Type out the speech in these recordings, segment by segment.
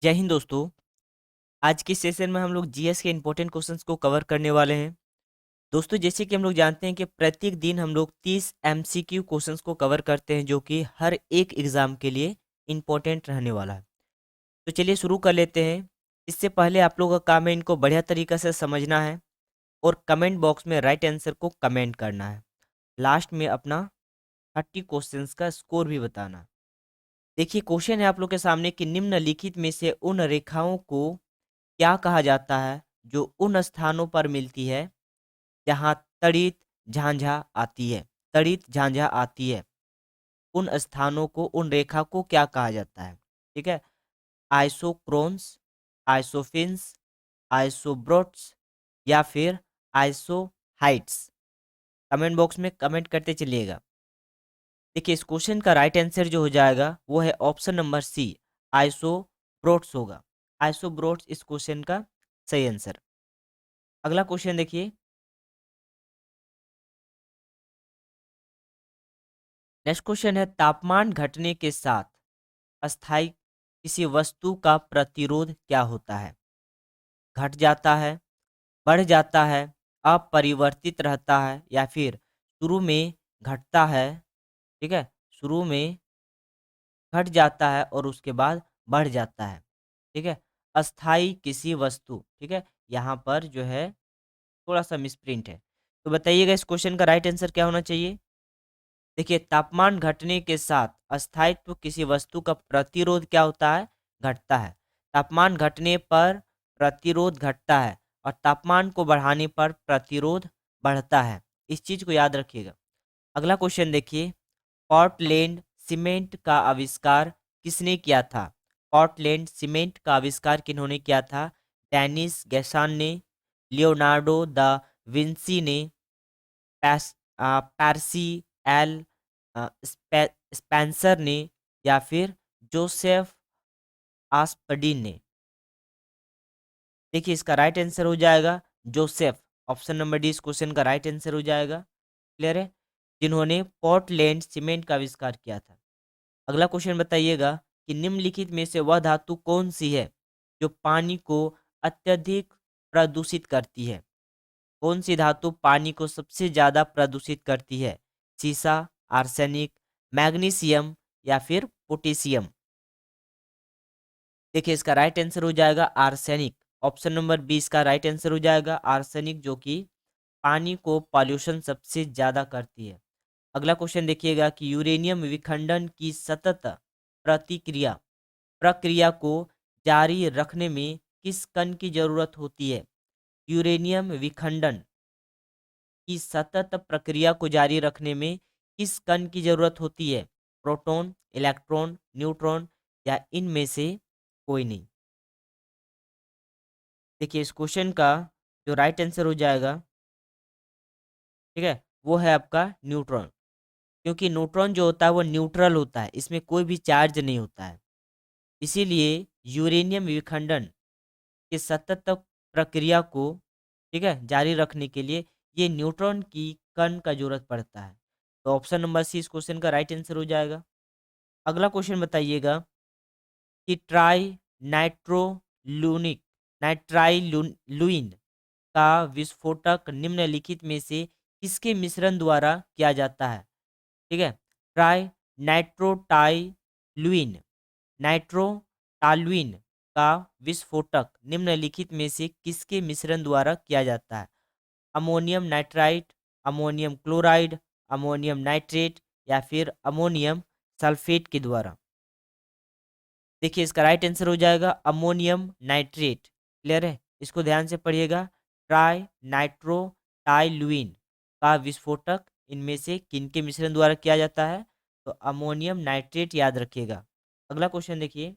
जय हिंद दोस्तों। आज के सेशन में हम लोग जीएस के इंपॉर्टेंट क्वेश्चंस को कवर करने वाले हैं। दोस्तों, जैसे कि हम लोग जानते हैं कि प्रत्येक दिन हम लोग 30 एमसीक्यू क्वेश्चंस को कवर करते हैं, जो कि हर एक एग्जाम के लिए इंपॉर्टेंट रहने वाला है। तो चलिए शुरू कर लेते हैं। इससे पहले आप लोगों का काम है इनको बढ़िया तरीका से समझना है और कमेंट बॉक्स में राइट आंसर को कमेंट करना है। लास्ट में अपना 30 क्वेश्चंस का स्कोर भी बताना। देखिए, क्वेश्चन है आप लोग के सामने कि निम्नलिखित में से उन रेखाओं को क्या कहा जाता है जो उन स्थानों पर मिलती है जहां तड़ित झांझा आती है। तड़ित झांझा आती है, उन स्थानों को, उन रेखा को क्या कहा जाता है? ठीक है। आइसोक्रोन्स, आइसोफिन्स, आइसोब्रोट्स या फिर आइसोहाइट्स। कमेंट बॉक्स में कमेंट करते चलिएगा। देखिए, इस क्वेश्चन का राइट आंसर जो हो जाएगा वो है ऑप्शन नंबर सी, आइसोब्रोट्स होगा। आइसोब्रोट्स इस क्वेश्चन का सही आंसर। अगला क्वेश्चन देखिए। नेक्स्ट क्वेश्चन है, तापमान घटने के साथ अस्थायी किसी वस्तु का प्रतिरोध क्या होता है? घट जाता है, बढ़ जाता है, अपरिवर्तित रहता है या फिर शुरू में घटता है। ठीक है, शुरू में घट जाता है और उसके बाद बढ़ जाता है। ठीक है, अस्थाई किसी वस्तु। ठीक है, यहाँ पर जो है थोड़ा सा मिसप्रिंट है, तो बताइएगा इस क्वेश्चन का राइट आंसर क्या होना चाहिए। देखिए, तापमान घटने के साथ अस्थायित्व किसी वस्तु का प्रतिरोध क्या होता है? घटता है। तापमान घटने पर प्रतिरोध घटता है और तापमान को बढ़ाने पर प्रतिरोध बढ़ता है। इस चीज को याद रखिएगा। अगला क्वेश्चन देखिए। पोर्टलैंड सीमेंट का आविष्कार किसने किया था? पोर्टलैंड सीमेंट का आविष्कार किन्होंने किया था? डेनिस गैसान ने, लियोनार्डो दा विंसी ने, पैर्सी एल स्पेंसर ने या फिर जोसेफ आस्पडीन ने। देखिए, इसका राइट आंसर हो जाएगा जोसेफ। ऑप्शन नंबर डी इस क्वेश्चन का राइट आंसर हो जाएगा। क्लियर है? जिन्होंने पोर्टलैंड सीमेंट का आविष्कार किया था। अगला क्वेश्चन बताइएगा कि निम्नलिखित में से वह धातु कौन सी है जो पानी को अत्यधिक प्रदूषित करती है? कौन सी धातु पानी को सबसे ज्यादा प्रदूषित करती है? सीसा, आर्सेनिक, मैग्नीशियम या फिर पोटेशियम। देखिए, इसका राइट आंसर हो जाएगा आर्सेनिक। ऑप्शन नंबर 20 का राइट आंसर हो जाएगा आर्सेनिक, जो कि पानी को पॉल्यूशन सबसे ज्यादा करती है। अगला क्वेश्चन देखिएगा कि यूरेनियम विखंडन की सतत प्रतिक्रिया प्रक्रिया को जारी रखने में किस कण की जरूरत होती है? यूरेनियम विखंडन की सतत प्रक्रिया को जारी रखने में किस कण की जरूरत होती है? प्रोटॉन, इलेक्ट्रॉन, न्यूट्रॉन या इनमें से कोई नहीं। देखिए, इस क्वेश्चन का जो राइट आंसर हो जाएगा, ठीक है, वो है आपका न्यूट्रॉन। क्योंकि न्यूट्रॉन जो होता है वो न्यूट्रल होता है, इसमें कोई भी चार्ज नहीं होता है। इसीलिए यूरेनियम विखंडन की सतत प्रक्रिया को, ठीक है, जारी रखने के लिए ये न्यूट्रॉन की कण का जरूरत पड़ता है। तो ऑप्शन नंबर सी इस क्वेश्चन का राइट आंसर हो जाएगा। अगला क्वेश्चन बताइएगा कि ट्राई नाइट्रोलुनिक नाइट्राइलुइन का विस्फोटक निम्नलिखित में से किसके मिश्रण द्वारा किया जाता है? ठीक है, ट्राई नाइट्रोटाइलुइन नाइट्रोटालुइन का विस्फोटक निम्नलिखित में से किसके मिश्रण द्वारा किया जाता है? Ammonium nitrite, ammonium chloride, ammonium nitrate या फिर अमोनियम सल्फेट के द्वारा। देखिए, इसका राइट आंसर हो जाएगा अमोनियम नाइट्रेट। क्लियर है? इसको ध्यान से पढ़िएगा। ट्राई नाइट्रोटाइलुइन का विस्फोटक इनमें से किनके मिश्रण द्वारा किया जाता है? तो अमोनियम नाइट्रेट याद रखिएगा। अगला क्वेश्चन देखिए।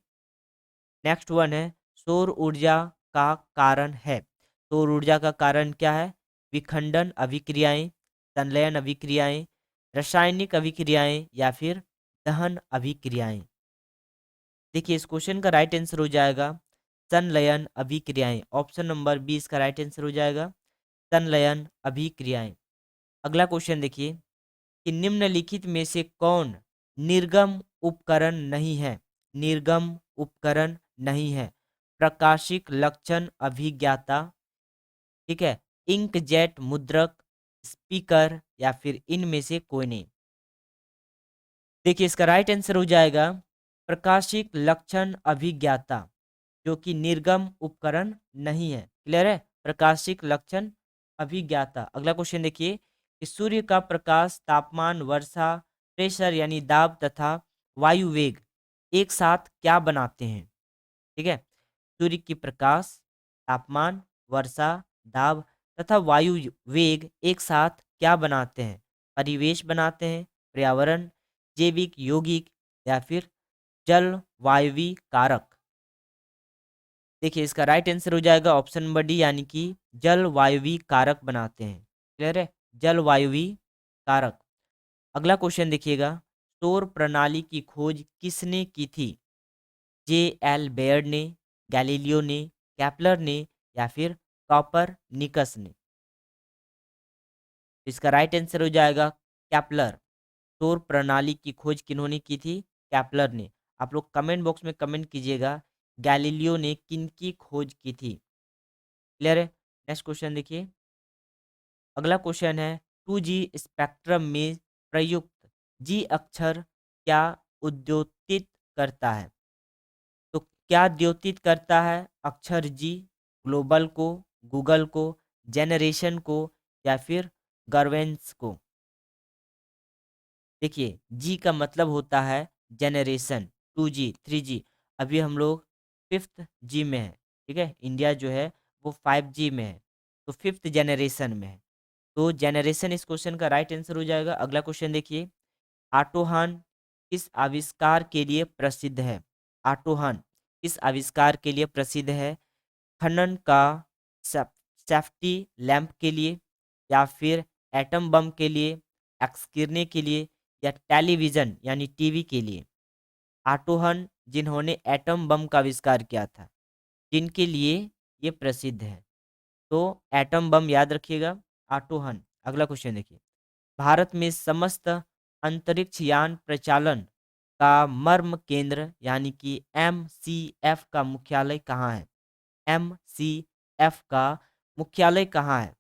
नेक्स्ट वन है, सौर ऊर्जा का कारण है। सौर ऊर्जा का कारण क्या है? विखंडन अभिक्रियाएं, संलयन अभिक्रियाएं, रासायनिक अभिक्रियाएं या फिर दहन अभिक्रियाएं। देखिए, इस क्वेश्चन का राइट आंसर हो जाएगा संलयन अभिक्रियाएं। ऑप्शन नंबर 20 का राइट आंसर हो जाएगा संलयन अभिक्रियाएं। अगला क्वेश्चन देखिए कि निम्नलिखित में से कौन निर्गम उपकरण नहीं है? निर्गम उपकरण नहीं है। प्रकाशिक लक्षण अभिज्ञाता, ठीक है, इंकजेट मुद्रक, स्पीकर या फिर इनमें से कोई नहीं। देखिए इसका राइट आंसर हो जाएगा प्रकाशिक लक्षण अभिज्ञाता, जो कि निर्गम उपकरण नहीं है। क्लियर है? प्रकाशिक लक्षण अभिज्ञाता। अगला क्वेश्चन देखिए कि सूर्य का प्रकाश, तापमान, वर्षा, प्रेशर यानी दाब तथा वायु वेग एक साथ क्या बनाते हैं? ठीक है, सूर्य की प्रकाश, तापमान, वर्षा, दाब तथा वायु वेग एक साथ क्या बनाते हैं? परिवेश बनाते हैं, पर्यावरण, जैविक यौगिक या फिर जल वायवी कारक। देखिए इसका राइट आंसर हो जाएगा ऑप्शन नंबर डी, यानी कि जल वायवी कारक बनाते हैं। क्लियर है? जल वायवी कारक। अगला क्वेश्चन देखिएगा, सौर प्रणाली की खोज किसने की थी? जे एल बेयर्ड ने, गैलीलियो ने, कैपलर ने या फिर कॉपर निकस ने? इसका राइट आंसर हो जाएगा कैपलर। सौर प्रणाली की खोज किन्होंने की थी? कैपलर ने। आप लोग कमेंट बॉक्स में कमेंट कीजिएगा गैलीलियो ने किनकी खोज की थी। क्लियर है? नेक्स्ट क्वेश्चन देखिए। अगला क्वेश्चन है 2G स्पेक्ट्रम में प्रयुक्त जी अक्षर क्या उद्योतित करता है? तो क्या द्योतित करता है अक्षर जी? ग्लोबल को, गूगल को, जेनरेशन को या फिर गर्वेंस को? देखिए जी का मतलब होता है जेनरेशन, 2G 3G। अभी हम लोग 5th जी में है, ठीक है, इंडिया जो है वो 5G में है, तो 5th जेनरेशन में है। तो जेनरेशन इस क्वेश्चन का राइट आंसर हो जाएगा। अगला क्वेश्चन देखिए, आटोहान किस आविष्कार के लिए प्रसिद्ध है? आटोहान किस आविष्कार के लिए प्रसिद्ध है? खनन का, सेफ्टी लैंप के लिए या फिर एटम बम के लिए, एक्स गिरने के लिए या टेलीविजन यानी टीवी के लिए? आटोहन जिन्होंने एटम बम का आविष्कार किया था, जिनके लिए ये प्रसिद्ध है। तो एटम बम याद रखिएगा, आटोहन। अगला क्वेश्चन देखिए, भारत में समस्त अंतरिक्ष यान प्रचालन का मर्म केंद्र यानी कि MCF का मुख्यालय कहाँ है? MCF का मुख्यालय कहाँ है?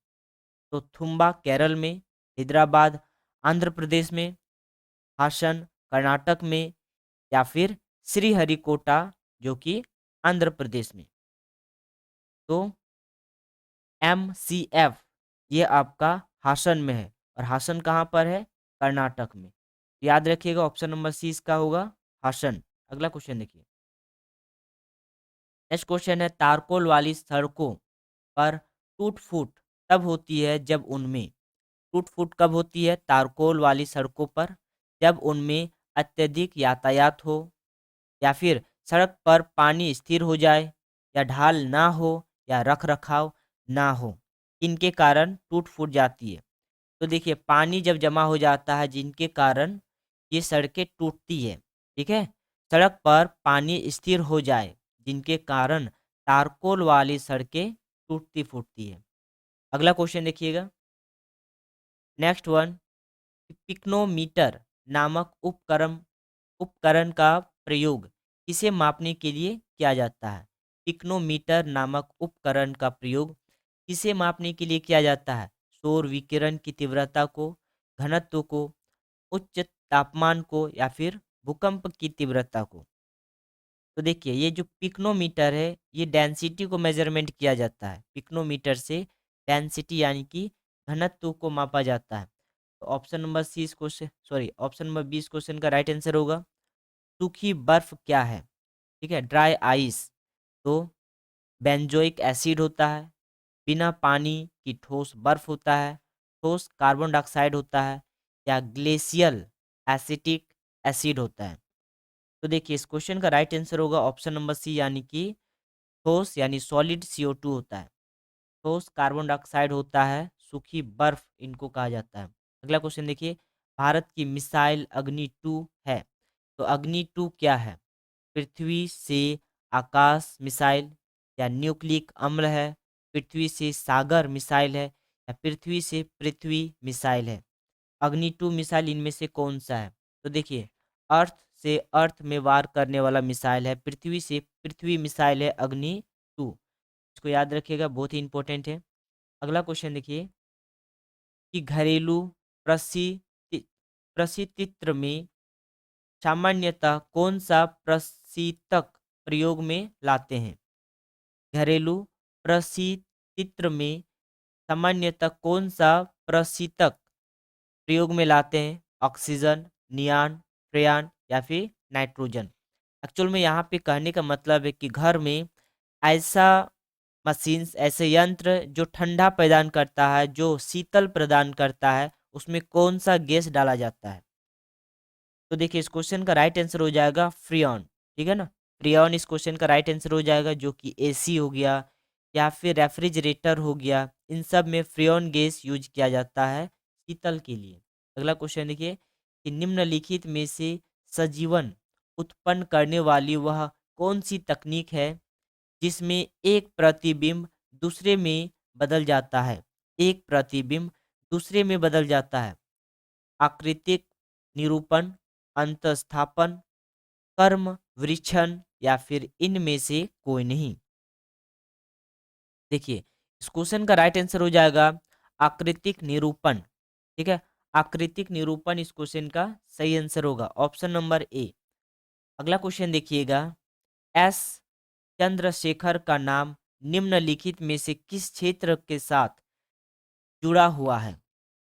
तो थुम्बा केरल में, हैदराबाद आंध्र प्रदेश में, हासन कर्नाटक में या फिर श्रीहरिकोटा जो कि आंध्र प्रदेश में? तो MCF ये आपका हासन में है, और हासन कहाँ पर है? कर्नाटक में। याद रखिएगा ऑप्शन नंबर सी इसका होगा, हासन। अगला क्वेश्चन देखिए। नेक्स्ट क्वेश्चन है, तारकोल वाली सड़कों पर टूट फूट तब होती है जब उनमें, टूट फूट कब होती है तारकोल वाली सड़कों पर? जब उनमें अत्यधिक यातायात हो, या फिर सड़क पर पानी स्थिर हो जाए, या ढाल ना हो, या रख रखाव ना हो। इनके कारण टूट फूट जाती है। तो देखिए पानी जब जमा हो जाता है जिनके कारण ये सड़कें टूटती है, ठीक है, सड़क पर पानी स्थिर हो जाए जिनके कारण तारकोल वाली सड़कें टूटती फूटती है। अगला क्वेश्चन देखिएगा, नेक्स्ट वन, पिक्नोमीटर नामक उपकरण उपकरण का प्रयोग किसे मापने के लिए किया जाता है? पिक्नोमीटर नामक उपकरण का प्रयोग किसे मापने के लिए किया जाता है? सौर विकिरण की तीव्रता को, घनत्व को, उच्च तापमान को या फिर भूकंप की तीव्रता को? तो देखिए ये जो पिक्नोमीटर है ये डेंसिटी को मेजरमेंट किया जाता है। पिक्नोमीटर से डेंसिटी यानी कि घनत्व को मापा जाता है। तो ऑप्शन नंबर सी इस question, sorry, option number B इस क्वेश्चन का राइट आंसर होगा। सूखी बर्फ क्या है? ठीक है, ड्राई आइस। तो बेंजोइक एसिड होता है, बिना पानी की ठोस बर्फ होता है, ठोस कार्बन डाइऑक्साइड होता है, या ग्लेशियल एसिटिक एसिड होता है? तो देखिए इस क्वेश्चन का राइट आंसर होगा ऑप्शन नंबर सी, यानी कि ठोस यानी सॉलिड CO2 होता है, ठोस कार्बन डाइऑक्साइड होता है, सूखी बर्फ इनको कहा जाता है। अगला क्वेश्चन देखिए, भारत की मिसाइल अग्नि 2 है, तो अग्नि 2 क्या है? पृथ्वी से आकाश मिसाइल, या न्यूक्लिक अम्ल है, पृथ्वी से सागर मिसाइल है, या पृथ्वी से पृथ्वी मिसाइल है? अग्नि 2 मिसाइल इनमें से कौन सा है? तो देखिए अर्थ से अर्थ में वार करने वाला मिसाइल है, पृथ्वी से पृथ्वी मिसाइल है इसको याद रखिएगा, बहुत ही इंपॉर्टेंट है। अगला क्वेश्चन देखिए कि घरेलू प्रसिद्धि प्रसिद्धित्र में सामान्यतः कौन सा प्रशीतक प्रयोग में लाते हैं? घरेलू प्रशीतित्र में सामान्यतः कौन सा प्रशीतक प्रयोग में लाते हैं? ऑक्सीजन, नियान, फ्रेयान या फिर नाइट्रोजन। एक्चुअल में यहाँ पे कहने का मतलब है कि घर में ऐसा मशीन्स, ऐसे यंत्र जो ठंडा प्रदान करता है, जो शीतल प्रदान करता है, उसमें कौन सा गैस डाला जाता है? तो देखिए इस क्वेश्चन का राइट आंसर हो जाएगा फ्रियॉन। ठीक है ना, फ्रियॉन इस क्वेश्चन का राइट आंसर हो जाएगा, जो कि एसी हो गया या फिर रेफ्रिजरेटर हो गया, इन सब में फ्रियॉन गैस यूज किया जाता है शीतल के लिए। अगला क्वेश्चन देखिए कि निम्नलिखित में से सजीवन उत्पन्न करने वाली वह कौन सी तकनीक है जिसमें एक प्रतिबिंब दूसरे में बदल जाता है? एक प्रतिबिंब दूसरे में बदल जाता है। आकृतिक निरूपण, अंतस्थापन, कर्म वृक्षण या फिर इनमें से कोई नहीं। देखिए इस क्वेश्चन का राइट आंसर हो जाएगा आकृतिक निरूपण। ठीक है, आकृतिक निरूपण इस क्वेश्चन का सही आंसर होगा, ऑप्शन नंबर ए। अगला क्वेश्चन देखिएगा, एस चंद्रशेखर का नाम निम्नलिखित में से किस क्षेत्र के साथ जुड़ा हुआ है?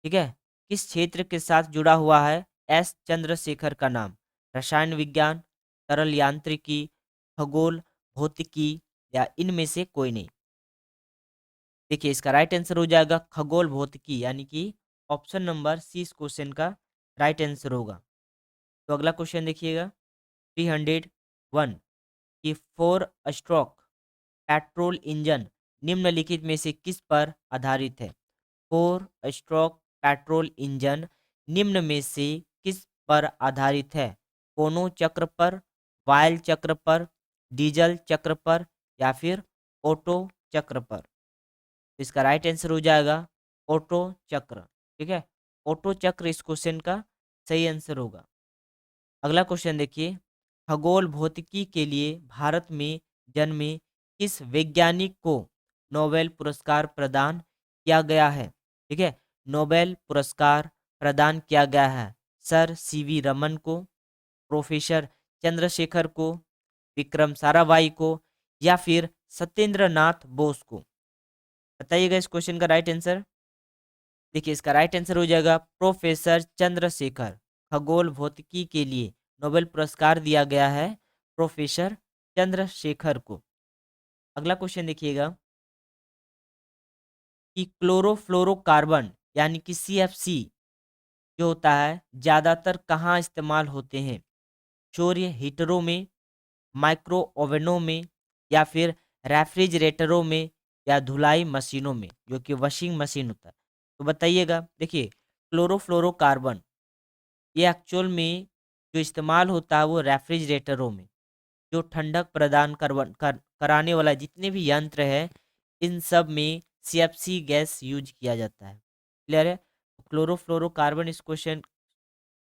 ठीक है, किस क्षेत्र के साथ जुड़ा हुआ है एस चंद्रशेखर का नाम? रसायन विज्ञान, तरल यांत्रिकी, खगोल भौतिकी या इनमें से कोई नहीं। देखिए इसका राइट आंसर हो जाएगा खगोल भौतिकी, यानी कि ऑप्शन नंबर सी इस क्वेश्चन का राइट आंसर होगा। तो अगला क्वेश्चन देखिएगा 301 कि फोर स्ट्रोक पेट्रोल इंजन निम्नलिखित में से किस पर आधारित है? फोर स्ट्रोक पेट्रोल इंजन निम्न में से किस पर आधारित है? कोनो चक्र पर, वायल चक्र पर, डीजल चक्र पर या फिर ओटो चक्र पर? तो इसका राइट आंसर हो जाएगा ओटो चक्र। ठीक है, ओटो चक्र इस क्वेश्चन का सही आंसर होगा। अगला क्वेश्चन देखिए, खगोल भौतिकी के लिए भारत में जन्मे किस वैज्ञानिक को नोबेल पुरस्कार प्रदान किया गया है? ठीक है, नोबेल पुरस्कार प्रदान किया गया है सर सीवी रमन को, प्रोफेसर चंद्रशेखर को, विक्रम साराभाई को या फिर सत्येंद्र नाथ बोस को? बताइएगा इस क्वेश्चन का राइट आंसर। देखिए इसका राइट आंसर हो जाएगा प्रोफेसर चंद्रशेखर। खगोल भौतिकी के लिए नोबेल पुरस्कार दिया गया है प्रोफेसर चंद्रशेखर को। अगला क्वेश्चन देखिएगा कि क्लोरोफ्लोरोकार्बन यानी कि सीएफसी जो होता है ज्यादातर कहाँ इस्तेमाल होते हैं? सौर्य हीटरों में, माइक्रो ओवनों में या फिर रेफ्रिजरेटरों में या धुलाई मशीनों में, जो कि वॉशिंग मशीन होता है। तो बताइएगा। देखिए क्लोरोफ्लोरोकार्बन ये एक्चुअल में जो इस्तेमाल होता है वो रेफ्रिजरेटरों में, जो ठंडक प्रदान कराने वाला जितने भी यंत्र है, इन सब में सीएफसी गैस यूज किया जाता है। क्लियर है? क्लोरोफ्लोरोकार्बन इस क्वेश्चन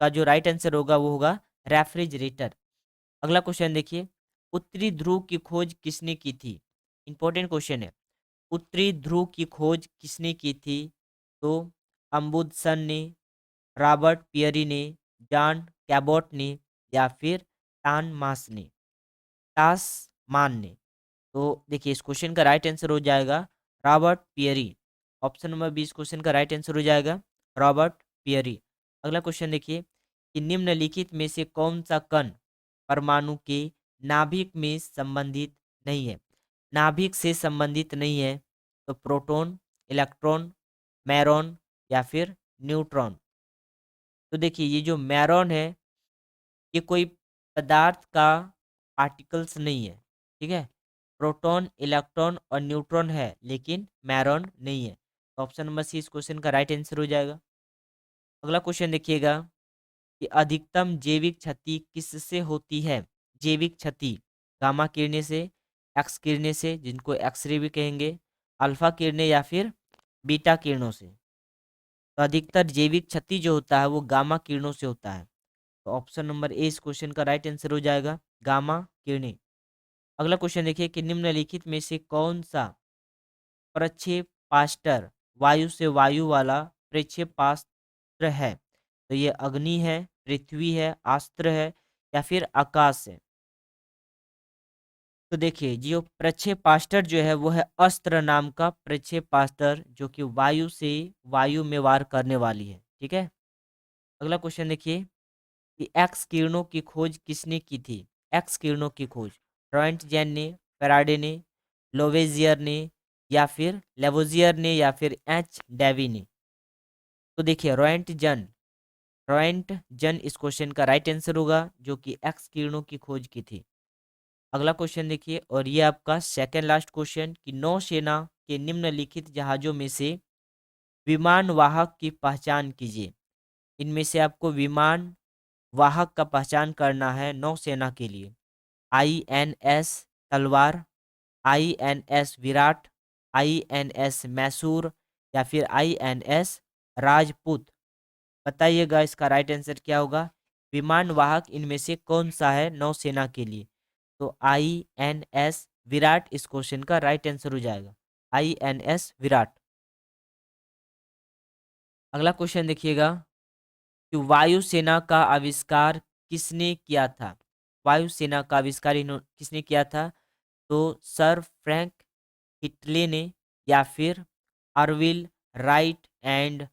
का जो राइट आंसर होगा वो होगा रेफ्रिजरेटर। अगला क्वेश्चन देखिए, उत्तरी ध्रुव की खोज किसने की थी? इंपॉर्टेंट क्वेश्चन है। उत्तरी ध्रुव की खोज किसने की थी? तो अम्बुदसन ने, रॉबर्ट पियरी ने, जॉन कैबोट ने या फिर टान मास ने टासमान ने? तो देखिए इस क्वेश्चन का राइट आंसर हो जाएगा Robert Peary. Option number B इस क्वेश्चन का राइट आंसर हो जाएगा रॉबर्ट पियरी। अगला क्वेश्चन देखिए कि निम्नलिखित में से कौन सा कण परमाणु के नाभिक में संबंधित नहीं है? नाभिक से संबंधित नहीं है तो प्रोटॉन, इलेक्ट्रॉन, मैरॉन या फिर न्यूट्रॉन? तो देखिए ये जो मैरॉन है ये कोई पदार्थ का पार्टिकल्स नहीं है। ठीक है, प्रोटॉन, इलेक्ट्रॉन और न्यूट्रॉन है लेकिन मैरॉन नहीं है। तो ऑप्शन नंबर सी इस क्वेश्चन का राइट आंसर हो जाएगा। अगला क्वेश्चन देखिएगा कि अधिकतम जैविक क्षति किससे होती है? जैविक क्षति गामा किरणें से, एक्स किरणें से जिनको एक्सरे भी कहेंगे, अल्फा किरणें या फिर बीटा किरणों से? तो अधिकतर जैविक क्षति जो होता है वो गामा किरणों से होता है। तो ऑप्शन नंबर ए इस क्वेश्चन का राइट आंसर हो जाएगा गामा किरणें। अगला क्वेश्चन देखिए कि निम्नलिखित में से कौन सा प्रक्षेपास्त्र वायु से वायु वाला प्रक्षेपास्त्र है? तो ये अग्नि है, पृथ्वी है, अस्त्र है या फिर आकाश है। तो देखिए जो प्रक्षेपास्त्र जो है वो है अस्त्र नाम का प्रक्षेपास्त्र, जो कि वायु से वायु में वार करने वाली है। ठीक है। अगला क्वेश्चन देखिए कि एक्स किरणों की खोज किसने की थी? एक्स किरणों की खोज रॉयंटजेन ने, फैराडे ने, लोवेजियर ने या फिर लेवोजियर ने या फिर एच डेवी ने। तो देखिए रॉयंटजन इस क्वेश्चन का राइट आंसर होगा, जो कि एक्स किरणों की खोज की थी। अगला क्वेश्चन देखिए, और ये आपका सेकंड लास्ट क्वेश्चन कि नौसेना के निम्नलिखित जहाजों में से विमान वाहक की पहचान कीजिए। इनमें से आपको विमान वाहक का पहचान करना है नौसेना के लिए। INS तलवार, INS विराट, INS मैसूर या फिर INS राजपूत। बताइएगा इसका राइट आंसर क्या होगा। विमान वाहक इनमें से कौन सा है नौसेना के लिए? तो INS विराट इस क्वेश्चन का राइट आंसर हो जाएगा। INS विराट। अगला क्वेश्चन देखिएगा कि वायुसेना का आविष्कार किसने किया था? वायुसेना का आविष्कार किसने किया था? तो सर फ्रैंक हिटले ने या फिर आर्विल राइट एंड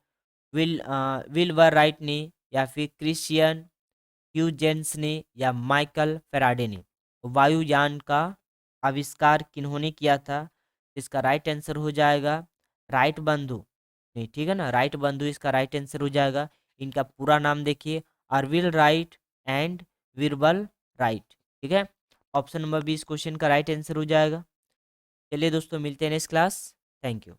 विल्बर राइट ने या फिर क्रिश्चियन ह्यूजेंस ने या माइकल फेराडे ने। तो वायुयान का आविष्कार किन्होंने किया था? इसका राइट आंसर हो जाएगा राइट बंधु। नहीं, ठीक है ना, राइट बंधु इसका राइट आंसर हो जाएगा। इनका पूरा नाम देखिए, आर्विल राइट एंड विरबल राइट। ठीक है, ऑप्शन नंबर 20 क्वेश्चन का राइट आंसर हो जाएगा। चलिए दोस्तों, मिलते हैं नेक्स्ट क्लास। Thank you.